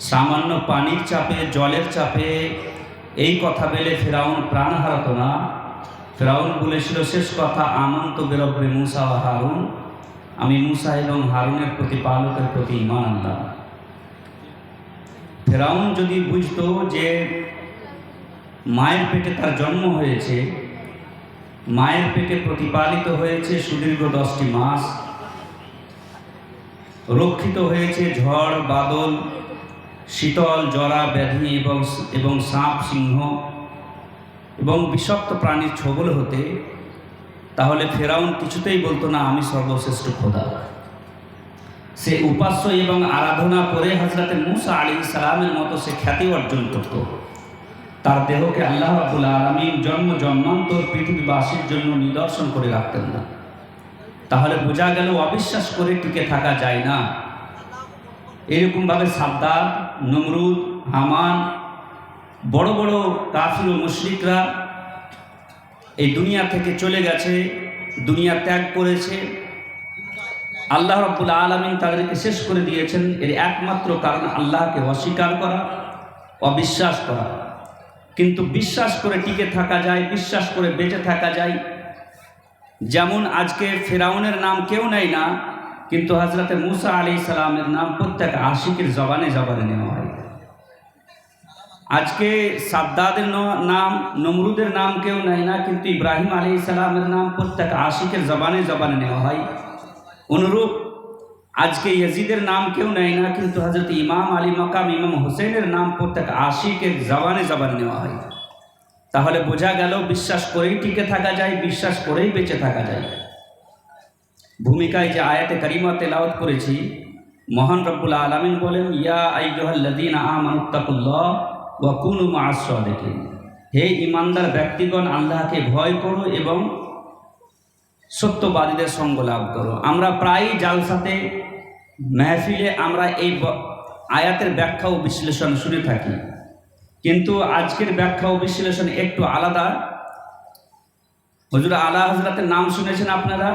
সামান্য পানির চাপে, জলের চাপে এই কথা বলে ফেরাউন প্রাণ হারাতো না। ফেরাউন বলেছিল শেষ কথা, আমান্ত বিরব্বে মুসা ও হারুন, আমি মুসা এবং হারুনের প্রতিপালকের প্রতি ঈমান আনলাম। ফেরাউন যদি বুঝতো যে মায়ের পেটে তার জন্ম হয়েছে, মায়ের পেটে প্রতিপালিত হয়েছে সুদীর্ঘ 10টি মাস, রক্ষিত হয়েছে ঝড় বাদল, শীতল জরা ব্যাধি এবং সাপ সিংহ এবং বিষাক্ত প্রাণীর ছোবল হতে, তাহলে ফেরাউন কিছুতেই বলতো না আমি সর্বশ্রেষ্ঠ খোদা। সে উপাস্য এবং আরাধনা করে হযরতে মুসা আলাইহিস সালামের মতো সে খ্যাতি অর্জন করত। তার দেহকে আল্লাহ রাব্বুল আলামিন জন্ম জন্মান্তর পৃথিবীবাসীর জন্য নিদর্শন করে রাখতেন না। তাহলে বোঝা গেল অবিশ্বাস করে টিকে থাকা যায় না। এরকমভাবে সাদ্দাত, নমরুদ, হামান, বড় বড় কাফির ও মুশরিকরা এই দুনিয়া থেকে চলে গেছে, দুনিয়া ত্যাগ করেছে। আল্লাহ রাব্বুল আলামিন তাদেরকে শেষ করে দিয়েছেন। এর একমাত্র কারণ আল্লাহকে অস্বীকার করা, অবিশ্বাস করা। কিন্তু বিশ্বাস করে টিকে থাকা যায়, বিশ্বাস করে বেঁচে থাকা যায়। যেমন আজকে ফেরাউনের নাম কেউ নেয় না, কিন্তু হযরতে মুসা আলাইহিস সালামের নাম প্রত্যেক আশিকের জবানে জবানে নেওয়া হয়। আজকে সাদ্দাদের নাম, নমরুদের নাম কেউ নেয় না, কিন্তু ইব্রাহিম আলাইহিস সালামের নাম প্রত্যেক আশিকের জবানে জবানে নেওয়া হয়। অনুরূপ আজকে ইয়াজিদের নাম কেউ নেয় না, কিন্তু হযরত ইমাম আলী মাকাম ইমাম হোসেনের নাম প্রত্যেক আশিকের জবানে জবানে নেওয়া হয়। তাহলে বোঝা গেল বিশ্বাস করেই টিকে থাকা যায়, বিশ্বাস করেই বেঁচে থাকা যায়। ভূমিকায় যে আয়াতে কারিমা তেলাওয়াত করেছি, মহান রব্বুল আলামিন বলেন, ইয়া আইয়ুহাল্লাযীনা আমানুত্তাকুল্লাহ ওয়া কুনু মা'আস সাদিকিন। হে ঈমানদার ব্যক্তিগণ, আল্লাহকে ভয় করো এবং সত্যবাদীদের সঙ্গ লাভ করো। আমরা প্রায়ই জালসাতে, মেহফিলে আমরা এই আয়াতের ব্যাখ্যা ও বিশ্লেষণ শুনে থাকি, কিন্তু আজকের ব্যাখ্যা ও বিশ্লেষণ একটু আলাদা। হুজুর আলা হযরতের নাম শুনেছেন আপনারা?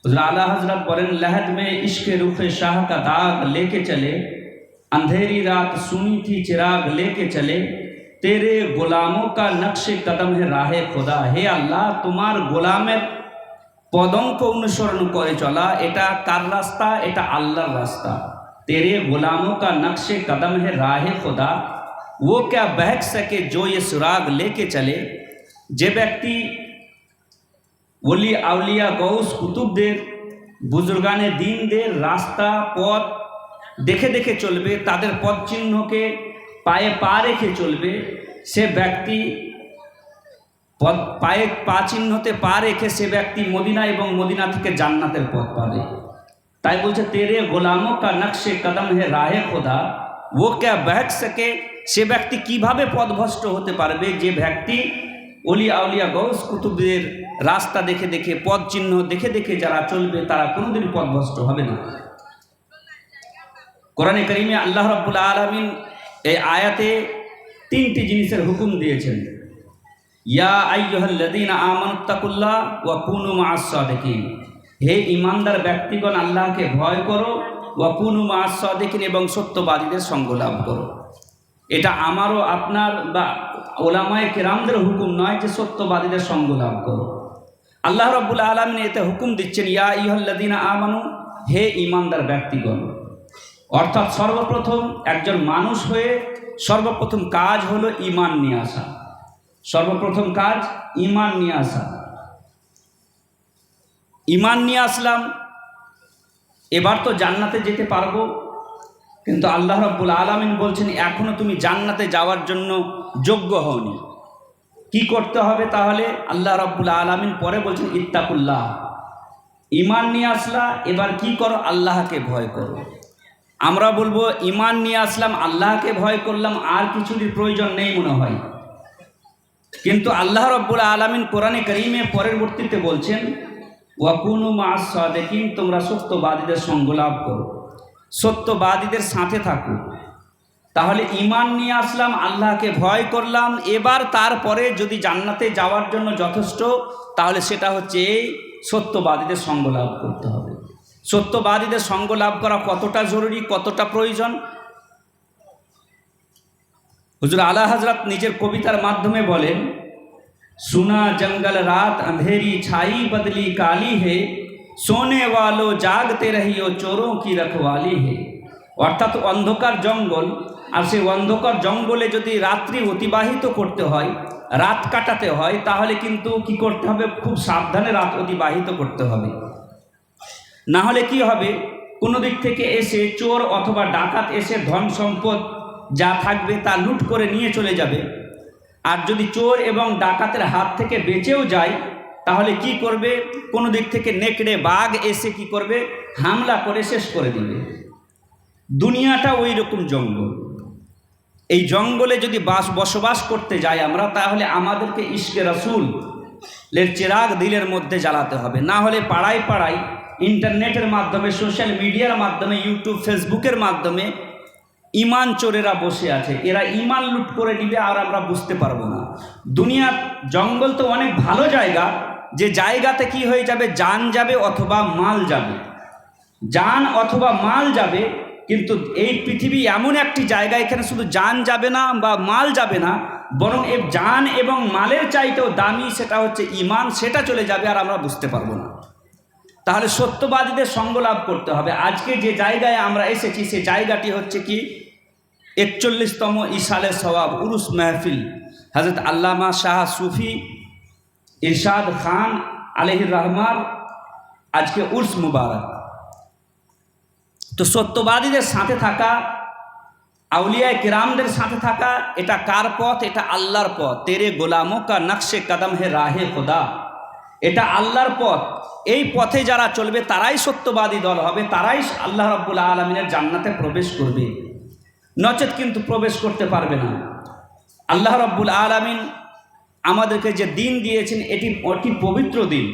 হুজুর আলা হযরত বলেন, লহদ মে ইश्क रुखे शाह का दाग लेके चले, अंधेरी रात सुनी थी चिराग लेके चले, तेरे গোলামों का नक्शे कदम है राहे खुदा। হে আল্লাহ, তোমার গোলামের পদঙ্ক অনুসরণ করে চলা, এটা কার রাস্তা? এটা আল্লাহর রাস্তা। तेरे গোলামों का नक्शे कदम है राहे खुदा, वो क्या बहक सके जो ये सुराग लेके चले। যে ব্যক্তি ওলি আউলিয়া গৌস কুতুবদের, বুজুর্গানে দিনদের রাস্তা পথ দেখে দেখে চলবে, তাদের পথ চিহ্নকে পায়ে পা রেখে চলবে, সে ব্যক্তি পায়ে পা চিহ্নতে পা রেখে সে ব্যক্তি মদিনা এবং মদিনা থেকে জান্নাতের পথ পাবে। তাই বলছে, তেরে গোলামো কা নকশে কদম হে রাহে খোদা, ও ক্যা বহক সকে। সে ব্যক্তি কিভাবে পথভ্রষ্ট হতে পারবে? যে ব্যক্তি ওলি আউলিয়া গৌস কুতুবদের রাস্তা দেখে দেখে, পথ চিহ্ন দেখে দেখে যারা চলবে, তারা কোনোদিন পথভ্রষ্ট হবে না। কোরআনে কারিমে আল্লাহ রাব্বুল আলামিন এই আয়াতে 3টি জিনিসের হুকুম দিয়েছেন। ইয়া আইয়ুহাল্লাযীনা আমানুত্তাকুল্লাহ ওয়া কুনু মা'আস সাদিকিন। হে ঈমানদার ব্যক্তিগণ, আল্লাহকে ভয় করো, ওয়া কুনু মা'আস সাদিকিন, এবং সত্যবাদীদের সঙ্গ লাভ করো। এটা আমারও আপনার বা ওলামায়ে কেরামদের হুকুম নয় যে সত্যবাদীদের সঙ্গ লাভ করো। আল্লাহ রাব্বুল আলামিন এতে হুকুম দিচ্ছেন, ইয়া আইয়ুহাল্লাযীনা আমানু, হে ঈমানদার ব্যক্তিগণ। অর্থাৎ সর্বপ্রথম একজন মানুষ হয়ে সর্বপ্রথম কাজ হলো ঈমান নিয়ে আসা। সর্বপ্রথম কাজ ঈমান নিয়ে আসা। ঈমান নিয়ে আসলাম, এবার তো জান্নাতে যেতে পারবো, কিন্তু আল্লাহ রাব্বুল আলামিন বলছেন এখনো তুমি জান্নাতে যাওয়ার জন্য যোগ্য হওনি। কি করতে হবে তাহলে? আল্লাহ রাব্বুল আলামিন পরে বলছেন ইত্তাকুল্লাহ। ঈমান নিয়ে আসলা, এবার কি করো? আল্লাহকে ভয় করো। আমরা বলবো ঈমান নিয়ে আসলাম, আল্লাহকে ভয় করলাম, আর কিছুরই প্রয়োজন নেই মনে হয়। কিন্তু আল্লাহ রাব্বুল আলামিন কোরআনে কারীমে পরবর্তীতে বলছেন, ওয়া কুনু মা'আস সাদিকিন, তোমরা সত্যবাদীদের সঙ্গ লাভ করো, সত্যবাদীদের সাথে থাকো। তাহলে ঈমান নিয়ে আসলাম, আল্লাহকে ভয় করলাম, এবার তারপরে যদি জান্নাতে যাওয়ার জন্য যথেষ্ট, তাহলে সেটা হচ্ছে এই সত্যবাদীদের সঙ্গ লাভ করতে হবে। সত্যবাদীদের সঙ্গ লাভ করা কতটা জরুরি, কতটা প্রয়োজন, হুজুর আলা হযরত নিজের কবিতার মাধ্যমে বলেন, सुना जंगल रात अंधेरी छाई बदली काली है, सोने वालों जागते रहियो चोरों की रखवाली है। অর্থাৎ অন্ধকার জঙ্গল, আর সেই অন্ধকার জঙ্গলে যদি রাত্রি অতিবাহিত করতে হয়, রাত কাটাতে হয়, তাহলে কিন্তু কি করতে হবে, খুব সাবধানে রাত অতিবাহিত করতে হবে। না হলে কি হবে, কোনো দিক থেকে এসে চোর অথবা ডাকাত এসে ধন সম্পদ যা থাকবে তা লুট করে নিয়ে চলে যাবে। আর যদি চোর এবং ডাকাতের হাত থেকে বেঁচেও যায়, তাহলে কি করবে, কোনো দিক থেকে নেকড়ে বাঘ এসে কি করবে, হামলা করে শেষ করে দিবে। দুনিয়াটা ওই রকম জঙ্গল। এই জঙ্গলে যদি বসবাস করতে যাই আমরা, তাহলে আমাদেরকে ইশকে রাসূলের চিরাগ দিলের মধ্যে জ্বালাতে হবে। না হলে পাড়ায় পাড়ায় ইন্টারনেটের মাধ্যমে, সোশ্যাল মিডিয়ার মাধ্যমে, ইউটিউব ফেসবুকের মাধ্যমে ইমান চোরেরা বসে আছে, এরা ইমান লুট করে নিবে আর আমরা বুঝতে পারবো না। দুনিয়ার জঙ্গল তো অনেক ভালো জায়গা, যে জায়গাতে কি হয়ে যাবে, জান যাবে অথবা মাল যাবে, জান অথবা মাল যাবে। কিন্তু এই পৃথিবী এমন একটি জায়গা, এখানে শুধু জান যাবে না বা মাল যাবে না, বরং এই জান এবং মালের চাইতেও দামি সেটা হচ্ছে ইমান, সেটা চলে যাবে আর আমরা বুঝতে পারবো না। তাহলে সত্যবাদীদের সঙ্গ লাভ করতে হবে। আজকে যে জায়গায় আমরা এসেছি, সে জায়গাটি হচ্ছে কি 41তম ইসালে সওয়াব উরুস মাহফিল হযরত আল্লামা শাহ সুফি ইরশাদ খান আলাইহির রহমান আজকে উর্স মুবারক। তো সত্যবাদীদের সাথে থাকা, আউলিয়ায়ে কিরামদের সাথে থাকা, এটা কার পথ? এটা আল্লাহর পথ। তেরে গোলামো কা নকশে কদম হে রাহে খোদা, এটা আল্লাহর পথ। এই পথে যারা চলবে তারাই সত্যবাদী দল হবে, তারাই আল্লাহ রাব্বুল আলামিনের জান্নাতে প্রবেশ করবে, নচেত কিন্তু প্রবেশ করতে পারবে না। আল্লাহ রাব্বুল আলামিন আমাদেরকে যে দিন দিয়েছেন, এটি অতি পবিত্র দিন।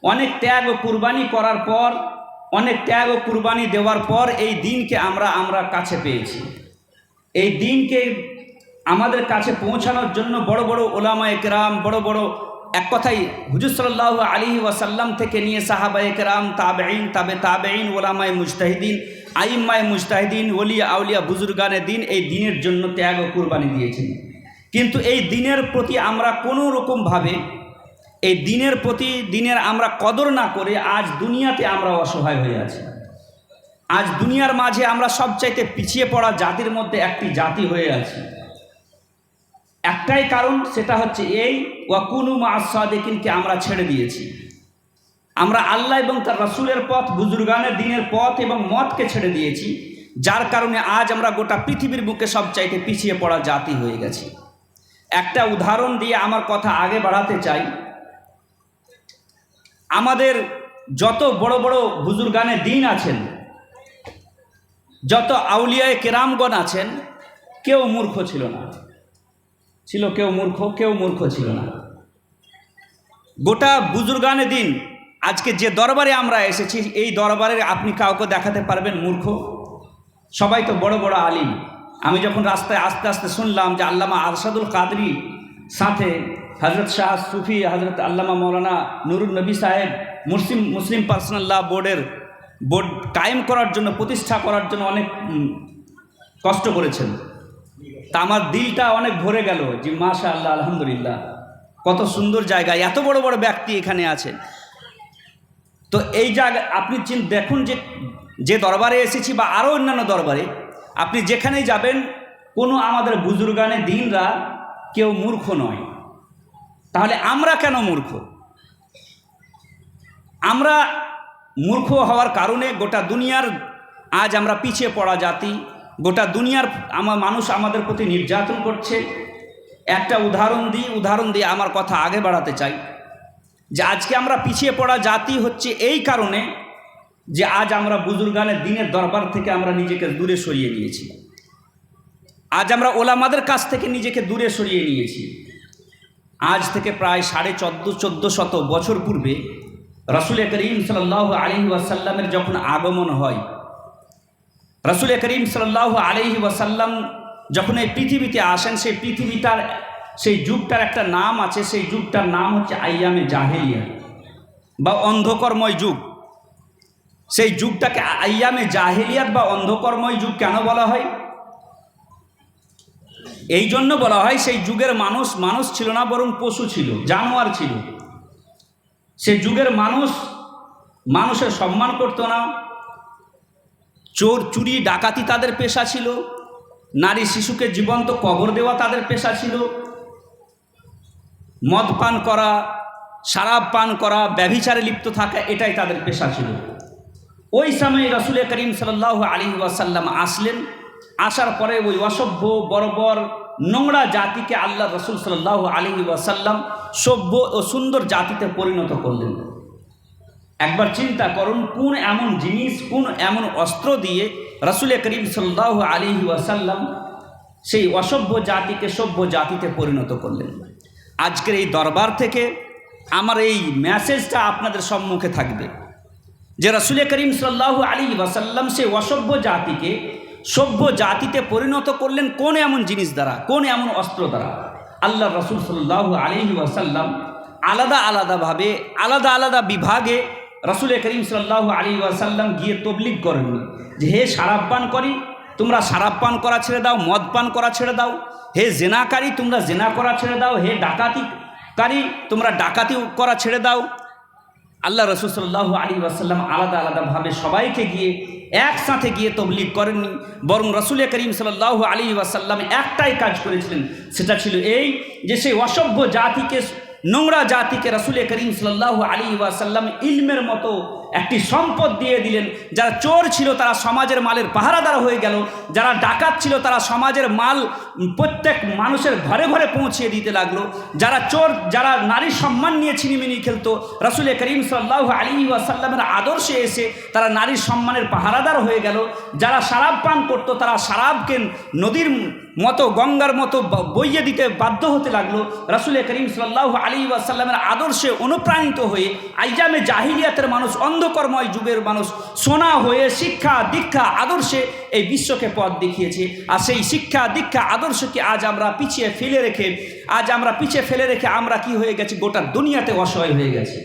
অনেক ত্যাগ ও কুরবানি করার পর, অনেক ত্যাগ ও কুরবানি দেওয়ার পর এই দিনকে আমরা কাছে পেয়েছি। এই দিনকে আমাদের কাছে পৌঁছানোর জন্য বড় বড় ওলামায়ে কেরাম, বড় বড়, এক কথাই হুজুর সাল্লাল্লাহু আলাইহি ওয়াসাল্লাম থেকে নিয়ে সাহাবায়ে কেরাম, তাবেঈন, তাবেঈন, ওলামায়ে মুজতাহিদিন, আইম্মায়ে মুজতাহিদিন, ওলিয়া আউলিয়া, বুজুর্গানে দিন এই দিনের জন্য ত্যাগ ও কুরবানি দিয়েছেন। কিন্তু এই দিনের প্রতি আমরা কোনো রকমভাবে, এই দিনের প্রতি, দিনের আমরা কদর না করে আজ দুনিয়াতে আমরা অসহায় হয়ে আছি। আজ দুনিয়ার মাঝে আমরা সবচাইতে পিছিয়ে পড়া জাতির মধ্যে একটি জাতি হয়ে আছি। একটাই কারণ, সেটা হচ্ছে এই ওয়াকুনু মা'আস সাদিকিনকে আমরা ছেড়ে দিয়েছি। আমরা আল্লাহ এবং তার রাসূলের পথ, বুজুর্গানের দিনের পথ এবং মতকে ছেড়ে দিয়েছি, যার কারণে আজ আমরা গোটা পৃথিবীর বুকে সবচাইতে পিছিয়ে পড়া জাতি হয়ে গেছি। একটা উদাহরণ দিয়ে আমার কথা আগে বাড়াতে চাই। আমাদের যত বড় বড় বুজুর্গানে দিন আছেন, যত আউলিয়ায়ে কেরামগণ আছেন, কেউ মূর্খ ছিল না। ছিল কেউ মূর্খ? কেউ মূর্খ ছিল না। গোটা বুজুর্গানে দিন, আজকে যে দরবারে আমরা এসেছি, এই দরবারে আপনি কাউকে দেখাতে পারবেন মূর্খ? সবাই তো বড় বড় আলিম। আমি যখন রাস্তায় আস্তে আস্তে শুনলাম যে আল্লামা আরশাদুল কাদরি সাথে হজরত শাহ সুফি হজরত আল্লামা মৌলানা নুরুন নবী সাহেব মুসলিম পার্সোনাল ল বোর্ড কায়েম করার জন্য, প্রতিষ্ঠা করার জন্য অনেক কষ্ট করেছেন, তা আমার দিলটা অনেক ভরে গেল যে মাশাআল্লাহ, আলহামদুলিল্লাহ, কত সুন্দর জায়গা, এত বড় বড় ব্যক্তি এখানে আছেন। তো এই জায়গা আপনি দেখুন, যে দরবারে এসেছি বা আরও অন্যান্য দরবারে আপনি যেখানেই যাবেন, কোনো আমাদের বুজুর্গানে দিনরা কেউ মূর্খ নয়। তাহলে আমরা কেন মূর্খ? আমরা মূর্খ হওয়ার কারণে গোটা দুনিয়ার আজ আমরা পিছিয়ে পড়া জাতি, গোটা দুনিয়ার মানুষ আমাদের প্রতি নির্যাতন করছে। একটা উদাহরণ দিয়ে আমার কথা আগে বাড়াতে চাই যে আজকে আমরা পিছিয়ে পড়া জাতি হচ্ছে এই কারণে যে আজ আমরা বুজুর্গানের দিনের দরবার থেকে আমরা নিজেকে দূরে সরিয়ে নিয়েছি। আজ আমরা ওলামাদের কাছ থেকে নিজেকে দূরে সরিয়ে নিয়েছি। আজ থেকে প্রায় 1450 বছর পূর্বে রাসূল করিম সাল্লাল্লাহু আলাইহি ওয়াসাল্লামের যখন আগমন হয়, রাসূল করিম সাল্লাল্লাহু আলাইহি ওয়াসাল্লাম যখন এই পৃথিবীতে আসেন, সেই যুগটার একটা নাম আছে। সেই যুগটার নাম হচ্ছে আইয়ামে জাহেলিয়া বা অন্ধকর্ময় যুগ। সেই যুগটাকে আইয়ামে জাহেলিয়াত বা অন্ধকর্ময় যুগ কেন বলা হয়? এই জন্য বলা হয় সেই যুগের মানুষ ছিল না, বরং পশু ছিল, জানোয়ার ছিল। সে যুগের মানুষের সম্মান করতো না, চুরি ডাকাতি তাদের পেশা ছিল, নারী শিশুকে জীবন্ত কবর দেওয়া তাদের পেশা ছিল, মদ পান করা, শরাব পান করা, ব্যভিচারে লিপ্ত থাকা, এটাই তাদের পেশা ছিল। ওই সময় রাসূল করিম সাল্লাল্লাহু আলাইহি ওয়াসাল্লাম আসলেন। আসার পরে ওই অসভ্য বর্বর নোংরা জাতিকে আল্লাহ রাসূল সাল্লাল্লাহু আলাইহি ওয়াসাল্লাম সভ্য ও সুন্দর জাতিতে পরিণত করলেন। একবার চিন্তা করুন, কোন এমন জিনিস, কোন এমন অস্ত্র দিয়ে রাসূল করিম সাল্লাল্লাহু আলাইহি ওয়াসাল্লাম সেই অসভ্য জাতিকে সভ্য জাতিতে পরিণত করলেন। আজকের এই দরবার থেকে আমার এই মেসেজটা আপনাদের সম্মুখে থাকবে যে রাসূল করিম সাল্লাল্লাহু আলাইহি ওয়াসাল্লাম সেই অসভ্য জাতিকে সভ্য জাতিতে পরিণত করলেন কোন এমন জিনিস দ্বারা, কোন এমন অস্ত্র দ্বারা। আল্লাহ রাসূল সাল্লাল্লাহু আলাইহি ওয়াসাল্লাম আলাদা আলাদাভাবে আলাদা আলাদা বিভাগে রাসূল করিম সাল্লাল্লাহু আলাইহি ওয়াসাল্লাম গিয়ে তবলিগ করেননি যে হে শরাব পান করি, তোমরা শরাব পান করা ছেড়ে দাও, মদ পান করা ছেড়ে দাও, হে জেনাকারী তোমরা জেনা করা ছেড়ে দাও, হে ডাকাতিকারী তোমরা ডাকাতি করা ছেড়ে দাও। আল্লাহ রাসূল সাল্লাল্লাহু আলাইহি ওয়াসাল্লাম আলাদা আলাদাভাবে সবাইকে গিয়ে একসাথে গিয়ে তবলিগ করেননি, বরং রাসূল করিম সাল্লাল্লাহু আলাইহি ওয়াসাল্লাম একটাই কাজ করেছিলেন, সেটা ছিল এই যে সেই অসভ্য জাতিকে, নোংরা জাতিকে রাসূল করিম সাল্লাল্লাহু আলাইহি ওয়াসাল্লাম ইলমের মতো একটি সম্পদ দিয়ে দিলেন। যারা চোর ছিল তারা সমাজের মালের পাহারাদার হয়ে গেল, যারা ডাকাত ছিল তারা সমাজের মাল প্রত্যেক মানুষের ঘরে ঘরে পৌঁছিয়ে দিতে লাগলো, যারা চোর, যারা নারীর সম্মান নিয়ে ছিনিমিনি খেলতো, রাসূল করিম সাল্লাল্লাহু আলাইহি ওয়াসাল্লামের আদর্শে এসে তারা নারীর সম্মানের পাহারাদার হয়ে গেল, যারা শরাব পান করতো তারা শরাবকে নদীর মতো, গঙ্গার মতো বইয়ে দিতে বাধ্য হতে লাগলো। রাসূল করিম সাল্লাল্লাহু আলাইহি ওয়াসাল্লামের আদর্শে অনুপ্রাণিত হয়ে আইজামে জাহিলিয়াতের মানুষ, অন্ধকর্ময় যুগের মানুষ সোনা হয়ে শিক্ষা দীক্ষা আদর্শে এই বিশ্বকে পথ দেখিয়েছে। আর সেই শিক্ষা দীক্ষা আদর্শকে আজ আমরা পিছিয়ে ফেলে রেখে আমরা কি হয়ে গেছি, গোটা দুনিয়াতে অসহায় হয়ে গেছে।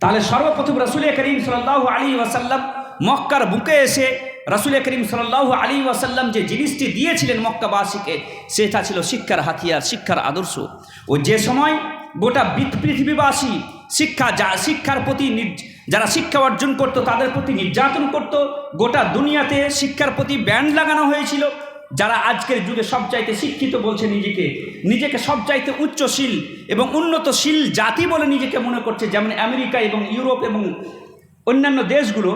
তাহলে সর্বপ্রথম রাসূল করিম সাল্লাল্লাহু আলাইহি ওয়াসাল্লাম মক্কার বুকে এসে রাসূল করিম সাল্লাল্লাহু আলাইহি ওয়াসাল্লাম যে জিনিসটি দিয়েছিলেন মক্কাবাসীকে, সেটা ছিল শিক্ষার হাতিয়ার, শিক্ষার আদর্শ। ও যে সময় গোটা পৃথিবীবাসী শিক্ষার প্রতি যারা শিক্ষা অর্জন করত তাদের প্রতি নির্যাতন করত, গোটা দুনিয়াতে শিক্ষার প্রতি ব্যান্ড লাগানো হয়েছিল। যারা আজকের যুগে সবচাইতে শিক্ষিত বলছে নিজেকে সবচাইতে উচ্চশীল এবং উন্নতশীল জাতি বলে নিজেকে মনে করছে, যেমন আমেরিকা এবং ইউরোপ এবং অন্যান্য দেশগুলো,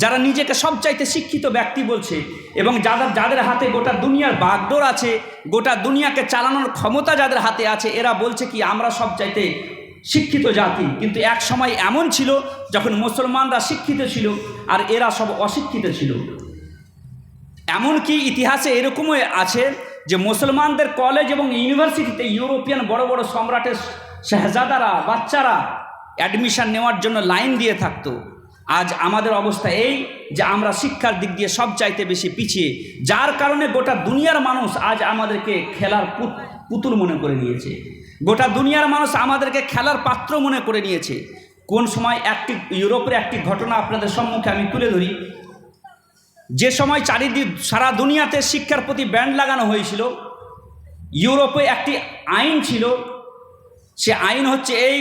যারা নিজেকে সবচাইতে শিক্ষিত ব্যক্তি বলছে এবং যাদের হাতে গোটা দুনিয়ার বাগডোর আছে, গোটা দুনিয়াকে চালানোর ক্ষমতা যাদের হাতে আছে, এরা বলছে কি আমরা সবচাইতে শিক্ষিত জাতি। কিন্তু এক সময় এমন ছিল যখন মুসলমানরা শিক্ষিত ছিল আর এরা সব অশিক্ষিত ছিল। এমনকি ইতিহাসে এরকমও আছে যে মুসলমানদের কলেজ এবং ইউনিভার্সিটিতে ইউরোপিয়ান বড় বড় সম্রাটের শাহজাদারা, বাচ্চারা অ্যাডমিশন নেওয়ার জন্য লাইন দিয়ে থাকতো। আজ আমাদের অবস্থা এই যে আমরা শিক্ষার দিক দিয়ে সবচাইতে বেশি পিছিয়ে, যার কারণে গোটা দুনিয়ার মানুষ আজ আমাদেরকে খেলার পুতুল মনে করে নিয়েছে, গোটা দুনিয়ার মানুষ আমাদেরকে খেলার পাত্র মনে করে নিয়েছে। কোন সময় ইউরোপের একটি ঘটনা আপনাদের সম্মুখে আমি তুলে ধরি। যে সময় সারা দুনিয়াতে শিক্ষার প্রতি ব্যান্ড লাগানো হয়েছিল, ইউরোপে একটি আইন ছিল। সে আইন হচ্ছে এই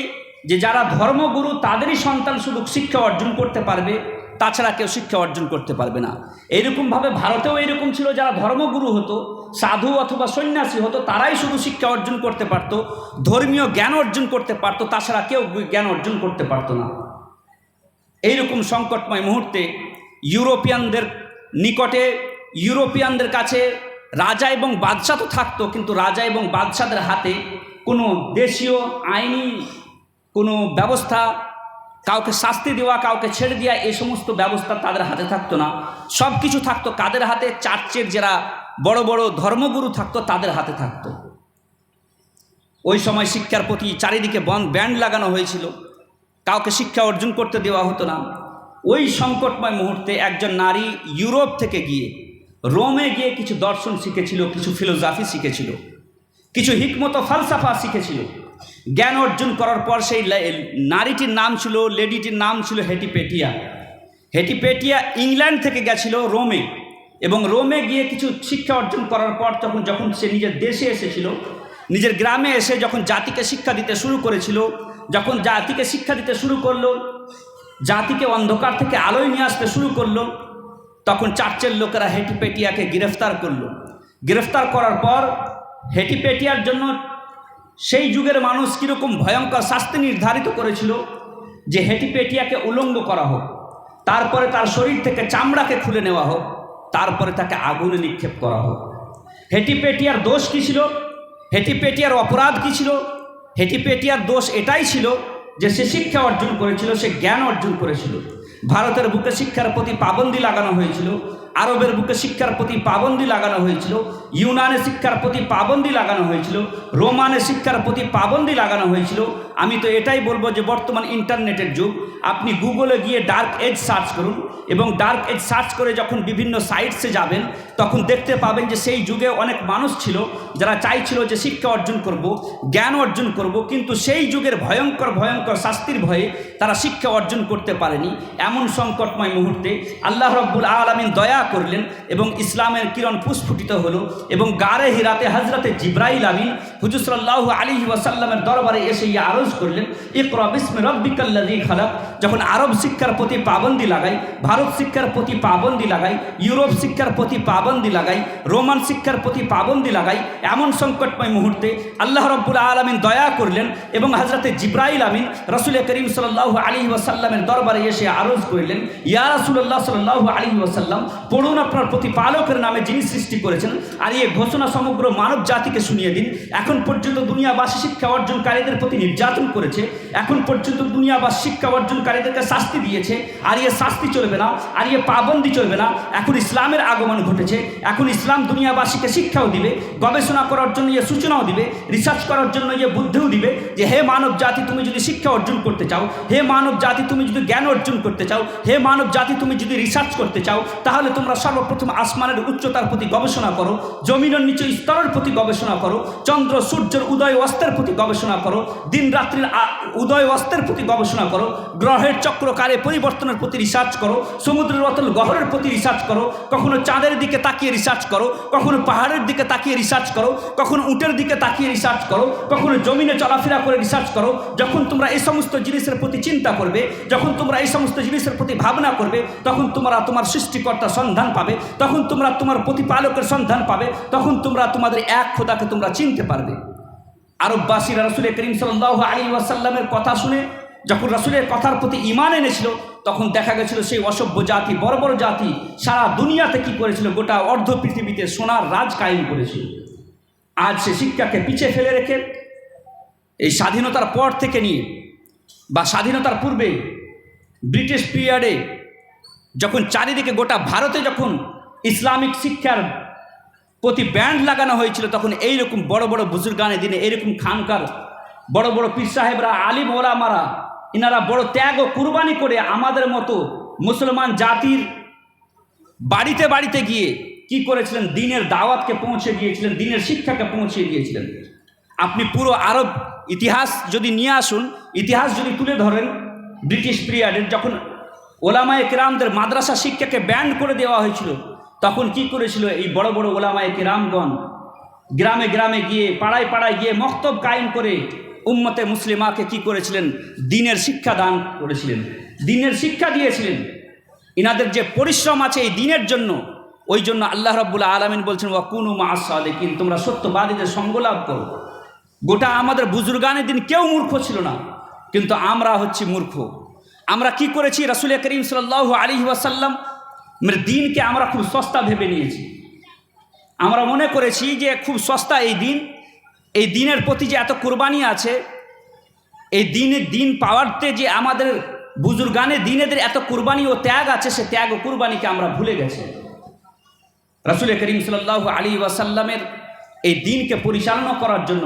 যে যারা ধর্মগুরু তাদেরই সন্তান শুধু শিক্ষা অর্জন করতে পারবে, তাছাড়া কেউ শিক্ষা অর্জন করতে পারবে না। এইরকমভাবে ভারতেও এইরকম ছিল, যারা ধর্মগুরু হতো, সাধু অথবা সন্ন্যাসী হতো, তারাই শুধু শিক্ষা অর্জন করতে পারতো, ধর্মীয় জ্ঞান অর্জন করতে পারতো, তাছাড়া কেউ জ্ঞান অর্জন করতে পারতো না। এইরকম সংকটময় মুহূর্তে ইউরোপিয়ানদের কাছে রাজা এবং বাদশাহ তো থাকতো, কিন্তু রাজা এবং বাদশাদের হাতে কোনো দেশীয় আইনি কোনো ব্যবস্থা, কাউকে শাস্তি দেওয়া, কাউকে ছেড়ে দেওয়া, এই সমস্ত ব্যবস্থা তাদের হাতে থাকতো না। সব কিছু থাকতো কাদের হাতে? চার্চের যারা বড় বড় ধর্মগুরু থাকতো তাদের হাতে থাকতো। ওই সময় শিক্ষার প্রতি চারিদিকে ব্যান্ড লাগানো হয়েছিল, কাউকে শিক্ষা অর্জন করতে দেওয়া হতো না। ওই সংকটময় মুহূর্তে একজন নারী ইউরোপ থেকে গিয়ে রোমে গিয়ে কিছু দর্শন শিখেছিল, কিছু ফিলোসফি শিখেছিল, কিছু হিকমত ফালসাফা শিখেছিল। জ্ঞান অর্জন করার পর সেই লেডিটির নাম ছিল হেটিপেটিয়া। হেটিপেটিয়া ইংল্যান্ড থেকে গেছিল রোমে এবং রোমে গিয়ে কিছু শিক্ষা অর্জন করার পর যখন সে নিজের দেশে এসেছিল, নিজের গ্রামে এসে যখন জাতিকে শিক্ষা দিতে শুরু করেছিল, যখন জাতিকে শিক্ষা দিতে শুরু করলো, জাতিকে অন্ধকার থেকে আলোয় নিয়ে আসতে শুরু করলো, তখন চার্চের লোকেরা হেটিপেটিয়াকে গ্রেফতার করলো। গ্রেফতার করার পর হেটিপেটিয়ার জন্য সেই যুগের মানুষ কীরকম ভয়ঙ্কর শাস্তি নির্ধারিত করেছিল যে হেটিপেটিয়াকে উলঙ্গ করা হোক, তারপরে তার শরীর থেকে চামড়াকে খুলে নেওয়া হোক, তারপরে তাকে আগুনে নিক্ষেপ করা হোক। হেটিপেটিয়ার দোষ কী ছিল? হেটিপেটিয়ার অপরাধ কী ছিল? হেটিপেটিয়ার দোষ এটাই ছিল যে সে শিক্ষা অর্জন করেছিল, সে জ্ঞান অর্জন করেছিল। ভারতের বুকে শিক্ষার প্রতি পাবন্দি লাগানো হয়েছিল, আরবের বুকে শিক্ষার প্রতি পাবন্দি লাগানো হয়েছিল, ইউনানে শিক্ষার প্রতি পাবন্দি লাগানো হয়েছিল, রোমানে শিক্ষার প্রতি পাবন্দি লাগানো হয়েছিল। আমি তো এটাই বলবো যে বর্তমান ইন্টারনেটের যুগ, আপনি গুগলে গিয়ে ডার্ক এজ সার্চ করুন এবং ডার্ক এজ সার্চ করে যখন বিভিন্ন সাইটসে যাবেন তখন দেখতে পাবেন যে সেই যুগে অনেক মানুষ ছিল যারা চাইছিল যে শিক্ষা অর্জন করব, জ্ঞান অর্জন করব, কিন্তু সেই যুগের ভয়ঙ্কর ভয়ঙ্কর শাস্তির ভয়ে তারা শিক্ষা অর্জন করতে পারেনি। এমন সংকটময় মুহূর্তে আল্লাহ রাব্বুল আলামিন দয়া করলেন এবং ইসলামের কিরণ পুষ্ফুটিত হলো এবং গারে হিরাতে হজরতে জিব্রাইল আমিন হুজুর সাল্লাল্লাহু আলাইহি ওয়াসাল্লামের দরবারে এসে আরজ করলেন, ইকরা বিসমি রাব্বিকাল্লাযী খালাক। যখন আরব শিক্ষার প্রতি পাবন্দি লাগাই, ভারত শিক্ষার প্রতি পাবন্দি লাগাই, ইউরোপ শিক্ষার প্রতি পাবন্দি লাগাই, রোমান শিক্ষার প্রতি পাবন্দি লাগাই, এমন সংকটময় মুহূর্তে আল্লাহ রাব্বুল আলামিন দয়া করলেন এবং হজরতে জিব্রাইল আমিন রাসূল করিম সাল্লাল্লাহু আলাইহি ওয়াসাল্লামের দরবারে এসে আরজ করলেন, ইয়া রাসূলুল্লাহ সাল্লাল্লাহু আলাইহি ওয়াসাল্লাম, পড়ুন আপনার প্রতিপালকের নামে যিনি সৃষ্টি করেছেন, আর এই ঘোষণা সমগ্র মানব জাতিকে শুনিয়ে দিন। এখন পর্যন্ত দুনিয়াবাসী শিক্ষা অর্জনকারীদের প্রতি নির্যাতন করেছে, এখন পর্যন্ত দুনিয়াবাসী শিক্ষা অর্জনকারীদেরকে শাস্তি দিয়েছে, আর এ শাস্তি চলবে না, আর এ পাবন্দি চলবে না। এখন ইসলামের আগমন ঘটেছে, এখন ইসলাম দুনিয়াবাসীকে শিক্ষাও দিবে, গবেষণা করার জন্য এ সূচনাও দিবে, রিসার্চ করার জন্য এ বুদ্ধিও দিবে যে হে মানব জাতি, তুমি যদি শিক্ষা অর্জন করতে চাও, হে মানব জাতি তুমি যদি জ্ঞান অর্জন করতে চাও, হে মানব জাতি তুমি যদি রিসার্চ করতে চাও, তাহলে তোমরা সর্বপ্রথম আসমানের উচ্চতার প্রতি গবেষণা করো, জমিনের নিচে স্তরের প্রতি গবেষণা করো, চন্দ্র সূর্যের উদয় অস্তের প্রতি গবেষণা করো, দিন রাত্রির উদয় অস্তের প্রতি গবেষণা করো, গ্রহের চক্রকারে পরিবর্তনের প্রতি রিসার্চ করো, সমুদ্রের অতল গহরের প্রতি রিসার্চ করো, কখনো চাঁদের দিকে তাকিয়ে রিসার্চ করো, কখনো পাহাড়ের দিকে তাকিয়ে রিসার্চ করো, কখনো উটের দিকে তাকিয়ে রিসার্চ করো, কখনো জমিনে চলাফেরা করে রিসার্চ করো। যখন তোমরা এই সমস্ত জিনিসের প্রতি চিন্তা করবে, যখন তোমরা এই সমস্ত জিনিসের প্রতি ভাবনা করবে, তখন তোমরা তোমার সৃষ্টিকর্তার সন্ধান পাবে, তখন তোমরা তোমার প্রতিপালকের সন্ধান পাবে, তখন তোমরা তোমাদের এক খোদাকে তোমরা চিনতে পারবে। আরববাসীরা রাসূল করিম সাল্লাল্লাহু আলাইহি ওয়াসাল্লামের কথা শুনে যখন রাসূলের কথার প্রতি ঈমান এনেছিল, তখন দেখা গেছিল সেই অসভ্য জাতি, বড় বড় জাতি সারা দুনিয়াতে কি করেছিল, গোটা অর্ধ পৃথিবীতে সোনার রাজ কায়েম করেছিল। আজ সে শিক্ষাকে পিছিয়ে ফেলে রেখে এই স্বাধীনতার পর থেকে নিয়ে বা স্বাধীনতার পূর্বে ব্রিটিশ পিরিয়ডে যখন চারিদিকে গোটা ভারতে যখন ইসলামিক শিক্ষার প্রতি ব্যান্ড লাগানো হয়েছিল, তখন এইরকম বড় বড় বুজুর্গানে দিনে এইরকম খানকার বড় বড় পীর সাহেবরা, আলিম ওলামারা, ইনারা বড় ত্যাগ ও কুরবানি করে আমাদের মতো মুসলমান জাতির বাড়িতে বাড়িতে গিয়ে কি করেছিলেন, দিনের দাওয়াতকে পৌঁছে দিয়েছিলেন, দিনের শিক্ষাকে পৌঁছে দিয়েছিলেন। আপনি পুরো আরব ইতিহাস যদি নিয়ে আসুন, ইতিহাস যদি তুলে ধরেন, ব্রিটিশ পিরিয়ডের যখন ওলামায়ে কেরামদের মাদ্রাসা শিক্ষাকে ব্যান্ড করে দেওয়া হয়েছিল, তখন কি করেছিল এই বড় বড় ওলামায়ে কেরামগণ গ্রামে গ্রামে গিয়ে, পাড়ায় পাড়ায় গিয়ে মক্তব কায়েম করে উম্মতে মুসলিমাকে কি করেছিলেন, দিনের শিক্ষা দান করেছিলেন, দিনের শিক্ষা দিয়েছিলেন। ইনাদের যে পরিশ্রম আছে এই দিনের জন্য, ওই জন্য আল্লাহ রাব্বুল আলামিন বলছেন ওয়াকুনু মাআস সাদিকিন, তোমরা সত্যবাদীদের সঙ্গ লাভ করো। গোটা আমাদের বুজুর্গানের দিন কেউ মূর্খ ছিল না, কিন্তু আমরা হচ্ছি মূর্খ। আমরা কি করেছি, রাসূল করিম সাল্লাল্লাহু আলাইহি ওয়াসাল্লাম দিনকে আমরা খুব সস্তা ভেবে নিয়েছি। আমরা মনে করেছি যে খুব সস্তা এই দিন, এই দিনের প্রতি যে এত কুরবানি আছে, এই দিন পাওয়ারতে যে আমাদের বুজুর্গানে দিনেদের এত কুরবানি ও ত্যাগ আছে, সে ত্যাগ ও কুরবানিকে আমরা ভুলে গেছি। রাসূল করিম সাল্লাল্লাহু আলাইহি ওয়াসাল্লামের এই দিনকে পরিচালনা করার জন্য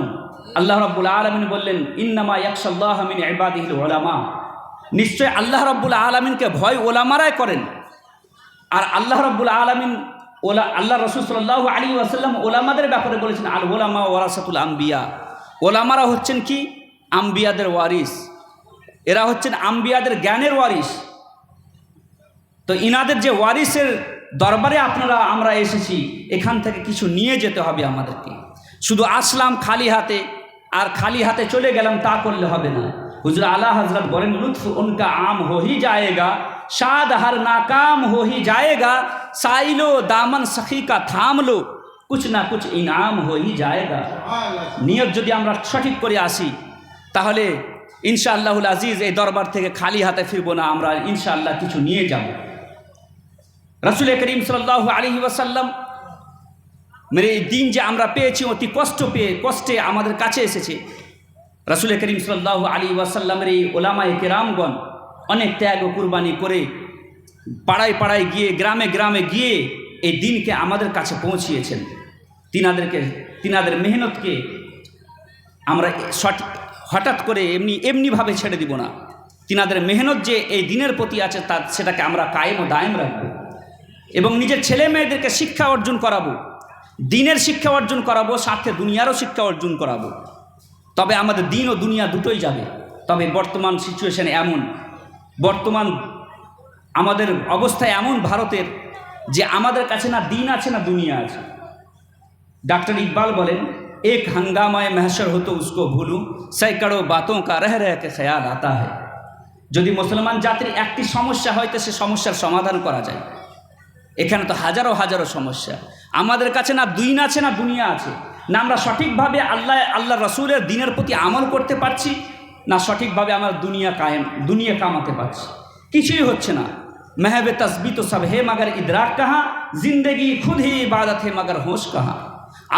আল্লাহ রাব্বুল আলামিন বললেন, ইন্নামা ইয়াখশাল্লাহা মিন ইবাদিহিল উলামা, নিশ্চয় আল্লাহ রাব্বুল আলামিনকে ভয় ওলামারাই করেন। আর আল্লাহ রাব্বুল আলামিন আল্লাহ রাসূল সাল্লাল্লাহু আলাইহি ওয়াসাল্লাম ওলামাদের ব্যাপারে বলেছেন, আল ওলামা ওয়ারাসাতুল আম্বিয়া, ওলামারা হচ্ছেন কি, আম্বিয়াদের ওয়ারিস, এরা হচ্ছেন আম্বিয়াদের জ্ঞানের ওয়ারিস। তো ইনাদের যে ওয়ারিসের দরবারে আমরা এসেছি, এখান থেকে কিছু নিয়ে যেতে হবে আমাদেরকে। শুধু আসলাম খালি হাতে আর খালি হাতে চলে গেলাম তা করলে হবে না। হুজুর আলা হজরত বলেন, লুৎফ উনকা আম হো হি যায়েগা, शाद हर नाकाम हो ही जाएगा, साइलो दामन सखी का थाम लो, कुछ ना कुछ इनाम हो ही जाएगा। নিয়ত যদি আমরা সঠিক করে আসি তাহলে ইনশাআল্লাহুল আজিজ এই দরবার থেকে খালি হাতে ফিরবো না, আমরা ইনশাআল্লাহ কিছু নিয়ে যাব। রাসূল করিম সাল্লাল্লাহু আলাইহি ওয়াসাল্লাম মেরে এই দিন যে আমরা পেয়েছি অতি কষ্টে আমাদের কাছে এসেছে। রাসূল করিম সাল্লাল্লাহু আলাইহি ওয়াসাল্লামের এই ওলামায়ে কেরামগণ অনেক ত্যাগ ও কুরবানি করে পাড়ায় পাড়ায় গিয়ে গ্রামে গ্রামে গিয়ে এই দিনকে আমাদের কাছে পৌঁছিয়েছেন। তিনাদের মেহনতকে আমরা হঠাৎ করে এমনিভাবে ছেড়ে দিব না। তিনাদের মেহনত যে এই দিনের প্রতি আছে সেটাকে আমরা কায়েম ও দায়েম রাখবো এবং নিজের ছেলে মেয়েদেরকে শিক্ষা অর্জন করাবো, দিনের শিক্ষা অর্জন করাবো, সাথে দুনিয়ারও শিক্ষা অর্জন করাবো। তবে আমাদের দিন ও দুনিয়া দুটোই যাবে। তবে বর্তমান সিচুয়েশন এমন, বর্তমান আমাদের অবস্থা এমন ভারতের যে আমাদের কাছে না দিন আছে না দুনিয়া আছে। डॉक्टर इकबाल बोलें, एक हंगामाए महशर हो तो उसको भूलूं, सैकड़ों बातों का रह रह के ख्याल आता है। যদি মুসলমান জাতির একটি সমস্যা হয় তো সে সমস্যার সমাধান করা যায়। এখানে তো হাজারো হাজারো সমস্যা। আমাদের কাছে না দিন আছে না দুনিয়া আছে, না আমরা সঠিকভাবে আল্লাহ রসুলের দিনের প্রতি আমল করতে পারছি, না সঠিকভাবে আমরা দুনিয়া কামাতে পারছি। কিছুই হচ্ছে না। महब तस्बी तो सब है मगर इदराक कहाँ, जिंदगी खुद ही इबादत है मगर होश कहाँ।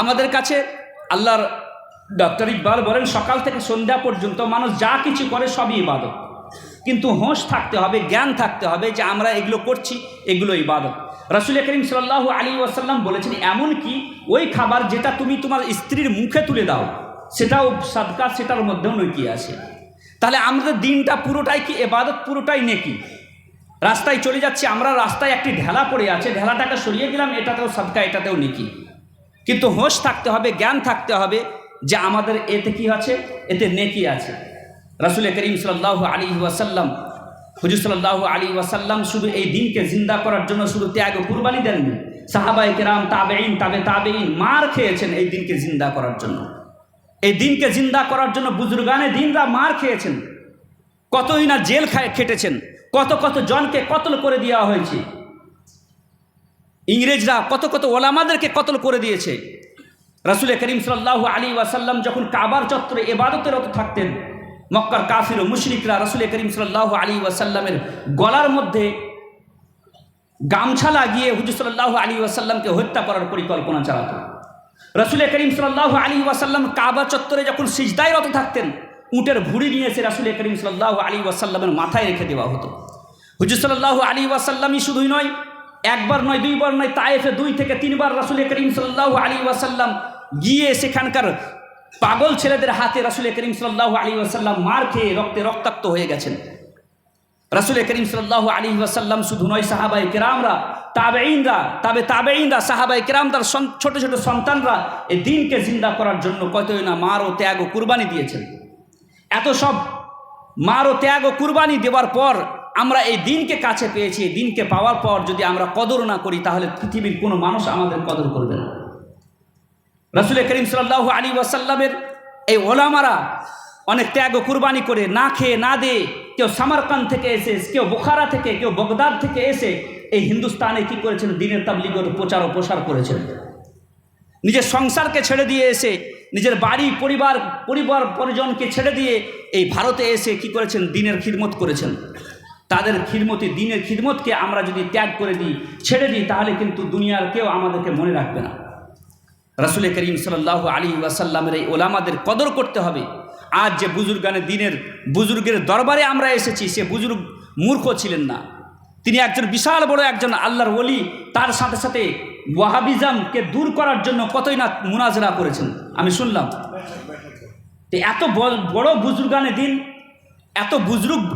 আমাদের কাছে আল্লাহর ডক্টর ইকবাল বলেন, সকাল থেকে সন্ধ্যা পর্যন্ত মানুষ যা কিছু করে সবই ইবাদত, কিন্তু হোশ থাকতে হবে, জ্ঞান থাকতে হবে যে আমরা এগুলো করছি, এগুলো ইবাদত। রাসূল করিম সাল্লাল্লাহু আলাইহি ওয়াসাল্লাম বলেছেন, এমন কি ওই খাবার যেটা তুমি তোমার স্ত্রীর মুখে তুলে দাও সেটাও সাদকা, সেটার মধ্যেও নেকি আছে। তাহলে আমাদের দিনটা পুরোটাই কি ইবাদত, পুরোটাই নেকি। রাস্তায় চলে যাচ্ছি আমরা, রাস্তায় একটি ঢেলা পড়ে আছে, ঢেলাটাকে সরিয়ে দিলাম, এটাতেও সাদকা, এটাতেও নেকি। কিন্তু হোশ থাকতে হবে, জ্ঞান থাকতে হবে যে আমাদের এতে কি আছে, এতে নেকি আছে। রাসূল করিম সাল্লাল্লাহু আলাইহি ওয়াসাল্লাম, হুজুর সাল্লাল্লাহু আলাইহি ওয়াসাল্লাম শুধু এই দিনকে জিন্দা করার জন্য শুধু ত্যাগ ও কুরবানি দেননি, সাহাবায়ে কেরাম, তাবেঈন, তাবেঈন মার খেয়েছেন এই দিনকে জিন্দা করার জন্য। এই দিনকে জিন্দা করার জন্য বুজুর্গানে দিনরা মার খেয়েছেন, কতই না জেল খেটেছেন, কত জনকে কতল করে দেওয়া হয়েছে। ইংরেজরা কত ওলামাদেরকে কতল করে দিয়েছে। রাসূল করিম সাল্লাল্লাহু আলাইহি ওয়াসাল্লাম যখন কাবার চত্বরে ইবাদতে রত থাকতেন, মক্কার কাফির ও মুশরিকরা রাসূল করিম সাল্লাল্লাহু আলাইহি ওয়াসাল্লামের গলার মধ্যে গামছা লাগিয়ে হুজুর সাল্লাল্লাহু আলাইহি ওয়াসাল্লামকে হত্যা করার পরিকল্পনা চালাতো। রাসূল করিম সাল্লাল্লাহু আলাইহি ওয়াসাল্লাম কাবা চত্বরে যখন সিজদায় রত থাকতেন, উটের ভুঁড়ি নিয়ে এসে রাসূল করিম সাল্লাল্লাহু আলাইহি ওয়াসাল্লামের মাথায় রেখে দেওয়া হতো। হুজুর সাল্লাল্লাহু আলাইহি ওয়াসাল্লামই শুধুই নয়, একবার নয়, দুইবার নয়, তায়েফে 2 থেকে 3 বার রাসূল করিম সাল্লাল্লাহু আলাইহি ওয়াসাল্লাম গিয়ে সেখানকার পাগল ছেলেদের হাতে রাসূল করিম সাল্লাল্লাহু আলাইহি ওয়াসাল্লাম মার খেয়ে রক্তাক্ত হয়ে গেছেন। রাসূল করিম সাল্লাল্লাহু আলাইহি ওয়াসাল্লাম শুধু নয়, সাহাবায়ে কেরামরা, তাবেঈনরা, সাহাবায়ে কেরাম, তার ছোট ছোট সন্তানরা এই দিনকে জিন্দা করার জন্য কতই না মার ও ত্যাগ ও কুরবানি দিয়েছেন। এত সব মার ও ত্যাগ ও কুরবানি দেওয়ার পর আমরা এই দিনকে কাছে পেয়েছি। এই দিনকে পাওয়ার পর যদি আমরা কদর না করি তাহলে পৃথিবীর কোনো মানুষ আমাদের কদর করবে না। রাসূল করিম সাল্লাল্লাহু আলাইহি ওয়াসাল্লামের এই ওলামারা অনেক ত্যাগ ও কুরবানি করে, না খেয়ে না দিয়ে, কেউ সামারকান্দ থেকে এসে, কেউ বুখারা থেকে, কেউ বগদাদ থেকে এসে এই হিন্দুস্তানে কি করেছেন, দিনের তাবলীগের প্রচার ও প্রসার করেছেন। নিজের সংসারকে ছেড়ে দিয়ে এসে, নিজের বাড়ি পরিবার পরিজনকে ছেড়ে দিয়ে এই ভারতে এসে কি করেছেন, দিনের খিদমত করেছেন। তাদের দিনের খিদমতকে আমরা যদি ত্যাগ করে দিই, ছেড়ে দিই, তাহলে কিন্তু দুনিয়ার কেউ আমাদেরকে মনে রাখবে না। রাসূল করিম সাল্লাল্লাহু আলাইহি ওয়াসাল্লামের এই ওলামাদের কদর করতে হবে। আজ যে বুজুর্গের দরবারে আমরা এসেছি, সে বুজুর্গ মূর্খ ছিলেন না, তিনি একজন বিশাল বড় একজন আল্লাহর ওলি। তার সাথে সাথে ওয়াহাবিজমকে দূর করার জন্য কতই না মুনাজরা করেছেন, আমি শুনলাম। এত বড় বুজুর্গানে দিন,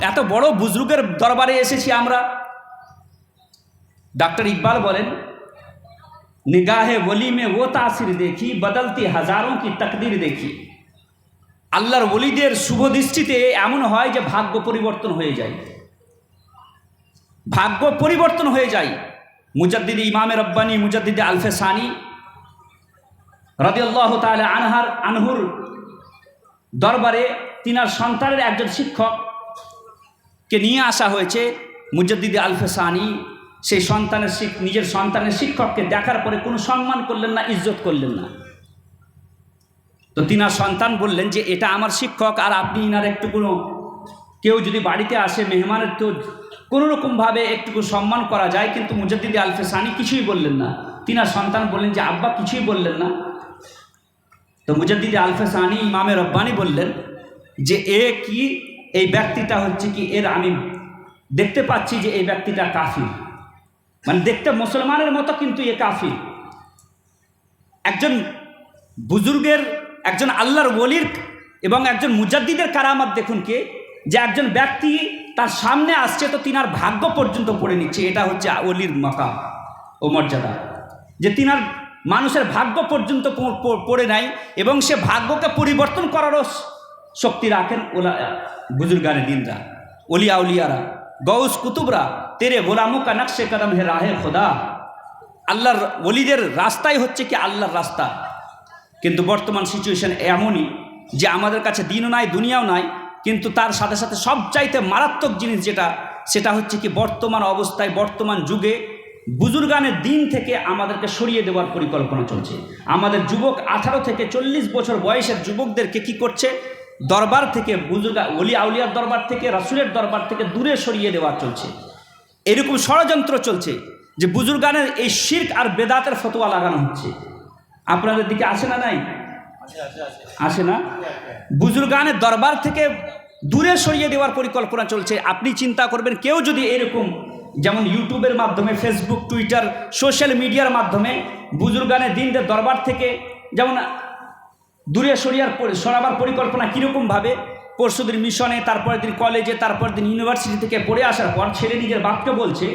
এত বড় বুজুর্গের দরবারে এসেছি আমরা। डॉक्टर इकबाल बोलें, निगाहे वली में वो तासीर देखी, बदलती हजारों की तकदीर देखी। আল্লাহর ওলিদের শুভ দৃষ্টিতে এমন হয় যে ভাগ্য পরিবর্তন হয়ে যায়। মুজাদ্দিদ ইমামে রব্বানি মুজাদ্দিদ আলফে সানি রাদিয়াল্লাহু তাআলা আনহুর দরবারে তিনার সন্তানের একজন শিক্ষককে নিয়ে আসা হয়েছে। মুজাদ্দিদ আলফে সানি সেই নিজের সন্তানের শিক্ষককে দেখার পরে কোনো সম্মান করলেন না, ইজ্জত করলেন না। তো তিনার সন্তান বললেন যে এটা আমার শিক্ষক, আর আপনি ইনার কেউ যদি বাড়িতে আসে মেহমানের তো কোনোরকমভাবে একটু সম্মান করা যায়, কিন্তু মুজাদ্দিদ আলফে সানি কিছুই বললেন না। তিনার সন্তান বললেন যে আব্বা কিছুই বললেন না। তো মুজাদ্দিদ আলফে সানি ইমামে রব্বানি বললেন যে এই ব্যক্তিটা হচ্ছে কি আমি দেখতে পাচ্ছি যে এই ব্যক্তিটা কাফির, মানে দেখতে মুসলমানের মতো কিন্তু এ কাফির। একজন বুজুর্গের, একজন আল্লাহর ওলির এবং একজন মুজাদ্দিদের কারামাত দেখুন যে একজন ব্যক্তি তার সামনে আসছে তো তিনার ভাগ্য পর্যন্ত পড়ে নিচ্ছে। এটা হচ্ছে ওলির মাকাম ও মর্যাদা, যে তিনার মানুষের ভাগ্য পর্যন্ত পড়ে নাই এবং সে ভাগ্যকে পরিবর্তন করারও শক্তি রাখেন বুজুর্গানে দিনরা, ওলিয়া উলিয়ারা, গৌস কুতুবরা। তেরে গোলামু কা নকশে কদম হে রাহে খোদা। আল্লাহর ওলিদের রাস্তাই হচ্ছে কি আল্লাহর রাস্তা। কিন্তু বর্তমান সিচুয়েশন এমনই যে আমাদের কাছে দিনও নাই দুনিয়াও নাই, কিন্তু তার সাথে সাথে সবচাইতে মারাত্মক জিনিস সেটা হচ্ছে কি বর্তমান অবস্থায়, বর্তমান যুগে বুজুর্গানের দিন থেকে আমাদেরকে সরিয়ে দেওয়ার পরিকল্পনা চলছে। আমাদের যুবক 18 থেকে 40 বছর বয়সের যুবকদেরকে কি করছে, দরবার থেকে ওলি আউলিয়ার দরবার থেকে, রাসূলের দরবার থেকে দূরে সরিয়ে দেওয়া চলছে। এরকম ষড়যন্ত্র চলছে যে বুজুর্গানের এই শিরক আর বেদাতের ফতোয়া লাগানো হচ্ছে। আপনাদের দিকে আসে না? নাই আসে না? বুজুর্গানের দরবার থেকে দূরে সরিয়ে দেওয়ার পরিকল্পনা চলছে। আপনি চিন্তা করবেন, কেউ যদি এরকম যেমন ইউটিউবের মাধ্যমে, ফেসবুক, টুইটার, সোশ্যাল মিডিয়ার মাধ্যমে বুজুর্গানের দিনদের দরবার থেকে যেমন দূরে সরাবার পরিকল্পনা কীরকমভাবে, পরশুদিন মিশনে, তারপরের দিন কলেজে, তারপরের দিন ইউনিভার্সিটি থেকে পড়ে আসার পর ছেলে নিজের বাপকে বলছে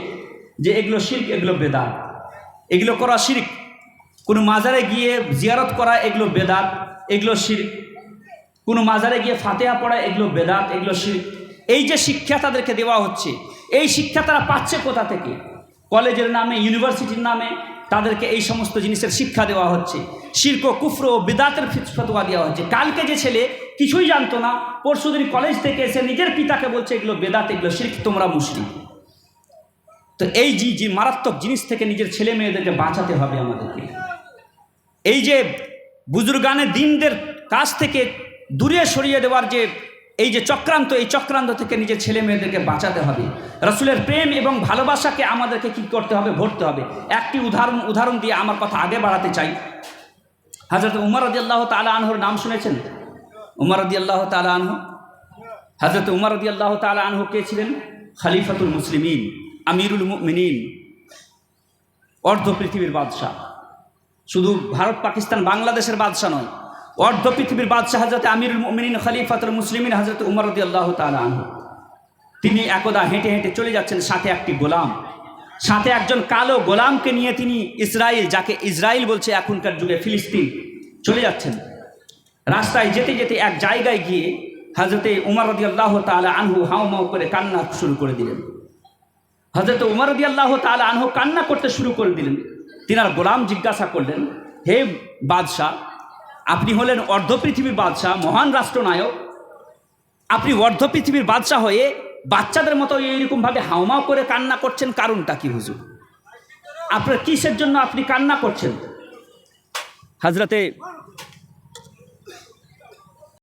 যে এগুলো শিরক, এগুলো বেদাত, এগুলো করা শিরক। কোনো মাজারে গিয়ে জিয়ারত করা এগুলো বেদাত, এগুলো শিরক। কোনো মাজারে গিয়ে ফাতিহা পড়া এগুলো বেদাত, এগুলো শিরক। এই যে শিক্ষা তাদেরকে দেওয়া হচ্ছে, এই শিক্ষা তারা পাচ্ছে কোথা থেকে? কলেজের নামে, ইউনিভার্সিটির নামে তাদেরকে এই সমস্ত জিনিসের শিক্ষা দেওয়া হচ্ছে। শিরক, কুফর ও বিদাতের ফতোয়া দেওয়া হচ্ছে। কালকে যে ছেলে কিছুই জানতো না, পরশুদিন কলেজ থেকে এসে নিজের পিতাকে বলছে এগুলো বেদাত, এগুলো শিরক, তোমরা মুশরিক। তো এই যে মারাত্মক জিনিস থেকে নিজের ছেলে মেয়েদেরকে বাঁচাতে হবে আমাদেরকে। এই যে বুজুর্গানের দিনদের কাছ থেকে দূরে সরিয়ে দেওয়ার যে এই যে চক্রান্ত, এই চক্রান্ত থেকে নিজের ছেলে মেয়েদেরকে বাঁচাতে হবে। রাসূলের প্রেম এবং ভালোবাসাকে আমাদেরকে কি করতে হবে? ভরতে হবে। একটি উদাহরণ দিয়ে আমার কথা আগে বাড়াতে চাই। হযরত উমর রাদিয়াল্লাহু তাআলা আনহুর নাম শুনেছেন? উমর রাদিয়াল্লাহু তাআলা আনহু, হযরত উমর রাদিয়াল্লাহু তাআলা আনহু কে ছিলেন? খলিফাতুল মুসলিমিন, আমিরুল মুমিনিন, অর্ধ পৃথিবীর বাদশাহ। শুধু ভারত, পাকিস্তান, বাংলাদেশের বাদশাহ নয়, অর্ধ পৃথিবীর বাদশাহ হযরত আমিরুল মুমিনিন, খলিফাতুল মুসলিমিন হযরত উমর রাদিয়াল্লাহু তাআলা আনহু। তিনি একদা হেঁটে হেঁটে চলে যাচ্ছেন, সাথে একটি গোলাম, সাথে একজন কালো গোলামকে নিয়ে তিনি ইসরায়েল, যাকে ইসরায়েল বলছে এখনকার যুগে, ফিলিস্তিন চলে যাচ্ছেন। রাস্তায় যেতে যেতে এক জায়গায় গিয়ে হযরতে উমর রাদিয়াল্লাহু তাআলা আনহু হাউমাউ করে কান্না শুরু করে দিলেন। হযরত উমর রাদিয়াল্লাহু তাআলা আনহু কান্না করতে শুরু করে দিলেন। তিনার গোলাম জিজ্ঞাসা করলেন, হে বাদশাহ, আপনি হলেন অর্ধ পৃথিবীর বাদশাহ, মহান রাষ্ট্রনায়ক, আপনি অর্ধ পৃথিবীর বাদশাহ হয়ে বাচ্চাদের মতো এইরকমভাবে হাউমাউ করে কান্না করছেন, কারণটা কি হুজুর? আপনার কিসের জন্য আপনি কান্না করছেন? হযরতে